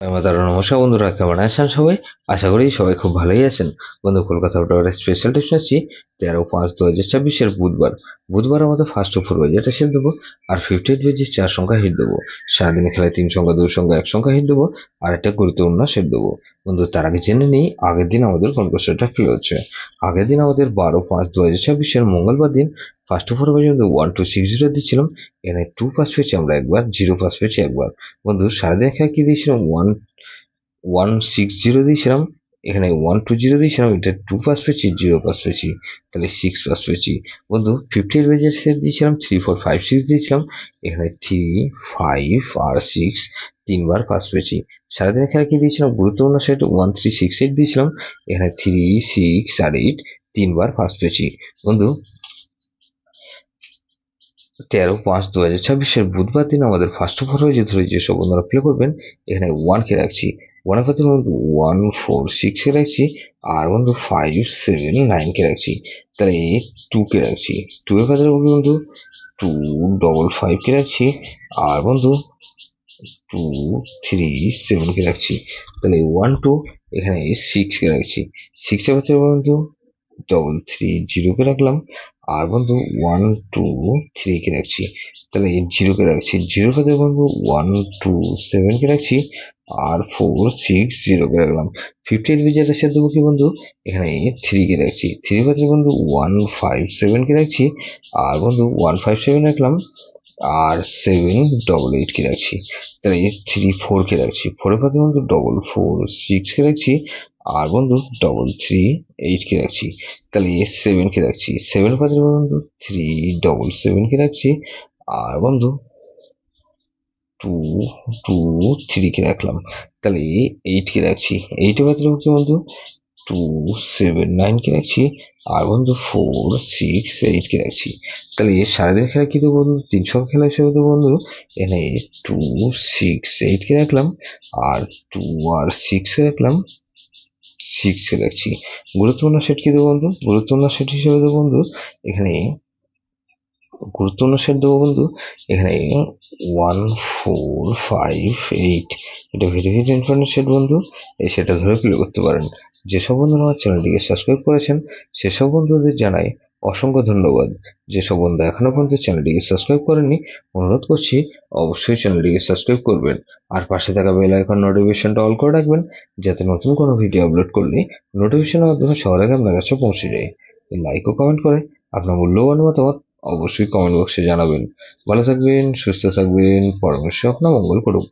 আমার দারুণ নমস্কার বন্ধুরা, কেমন আছেন সবাই? আশা করি সবাই খুব ভালোই আছেন। বন্ধু, কলকাতা আউটডোরের স্পেশাল টিপস আসছি 13/5/2024 বুধবার আমাদের ফার্স্ট ও 4 বাজেট এসে দেবো, আর 58 বেজে 4 সংখ্যা হিট দেবো। সারাদিনে খেলায় 3 সংখ্যা, 2 সংখ্যা, 1 সংখ্যা হিট দেবো, আর একটা গুরুত্বপূর্ণ সেট দেবো। বন্ধু, তার আগে জেনে নেই আগের দিন আমাদের কোন কোশ্চেনটা কি হচ্ছে। আগের দিন আমাদের 12/5/2024 মঙ্গলবার দিন ফার্স্ট ও 4 পর্যন্ত 1260 দিচ্ছিলাম। এখানে 2 পাস পেয়েছি আমরা একবার, 0 পাস পেয়েছি একবার। বন্ধু, সারাদিন খেলা কি দিয়েছিলাম? 160 দিয়েছিলাম, এখানে 120 দিয়েছিলাম, এটা 2 পাস পেয়েছি, 0 পাস পেয়েছি, তাহলে 6 পাস পেয়েছি। বন্ধু, 58 বেজের সেট দিয়েছিলাম, 3 4 5 6 দিয়েছিলাম, এখানে 3 5 আর 6 তিনবার পাস পেয়েছি। সারাদিনের খেলা কি দিয়েছিলাম? গুরুত্বপূর্ণ সেট 1368 দিয়েছিলাম, এখানে 3 6 আর 8 তিনবার পাস পেয়েছি। বন্ধু, 13/5/2024 বুধবার দিন আমাদের ফার্স্ট ওভার হয়ে ধরে যেসব বন্ধুরা প্লে করবেন, এখানে 1 কে রাখছি, 1 এর পাতে বন্ধু 1 4 6 কে রাখছি, আর বন্ধু 5 7 9 কে রাখছি, তাহলে 2 কে রাখছি, 2 এর পাতে বন্ধু 2 5 5 কে রাখছি, আর বন্ধু 2 3 7 কে রাখছি, তাহলে 1 2 এখানে 6 কে রাখছি, 6 এর পাতে বন্ধু 3 3 0 কে রাখলাম, আর বন্ধু 1 2 3 কে রাখছি, তাহলে 0 কে রাখছি, 0 কে বন্ধু 1 2 7 কে রাখছি, আর 4 6 0 কে রাখলাম। 58 বিজেটা সে দেবো কি বন্ধু, এখানে 3 কে রাখছি, 3 পাতে বন্ধু 1 5 7 কে রাখছি, আর বন্ধু 1 5 7 রাখলাম, আর 7 8 কে রাখছি, তাহলে 3 4 কে রাখছি, 4 এর পাতে বন্ধু 4 4 6 কে রাখছি, আর বন্ধু 3 3 8 কে রাখছি, তাহলে 7 কে রাখছি, 7 এর পাতে বন্ধু 3 7 কে রাখছি, আর বন্ধু 2 2 3 কে রাখলাম, তাহলে 8 কে রাখছি, 8 এর পাতে কি বন্ধু 2 7 9 কে রাখছি, আর বন্ধু 4 6 8 কে রাখছি, তাহলে সারাদিন খেলা কি দেবো বন্ধু? 3 সংখ্যা খেলা হিসেবে দেবো বন্ধু, এখানে 2 6 8 কে রাখলাম, আর 2 আর 6 কে রাখলাম, 6 কে রাখছি। গুরুত্বপূর্ণ সেট কি দেবো বন্ধু? গুরুত্বপূর্ণ সেট হিসেবে দেবো বন্ধু, এখানে গুরুত্বপূর্ণ সেট দেবো বন্ধু, এখানে 1 4 5 8, এটা ভেরি ভেরি ইম্পর্টেন্ট সেট বন্ধু, এই সেটা ধরে প্লে করতে পারেন। যেসব বন্ধুরা আমার চ্যানেলটিকে সাবস্ক্রাইব করেছেন সেসব বন্ধুদের জানাই অসংখ্য ধন্যবাদ। যেসব বন্ধু এখনো পর্যন্ত চ্যানেলটিকে সাবস্ক্রাইব করেননি, অনুরোধ করছি অবশ্যই চ্যানেলটিকে সাবস্ক্রাইব করবেন, আর পাশে থাকা বেল আইকন নোটিফিকেশনটা অল করে রাখবেন, যাতে নতুন কোনো ভিডিও আপলোড করলে নোটিফিকেশনের মাধ্যমে সবার আগে আপনার কাছে পৌঁছে যায়। লাইক ও কমেন্ট করে আপনার মূল্যবান মতামত অবশ্যই কমেন্ট বক্সে জানাবেন। ভালো থাকবেন, সুস্থ থাকবেন, পরমেশ্বর আপনার মঙ্গল করুক।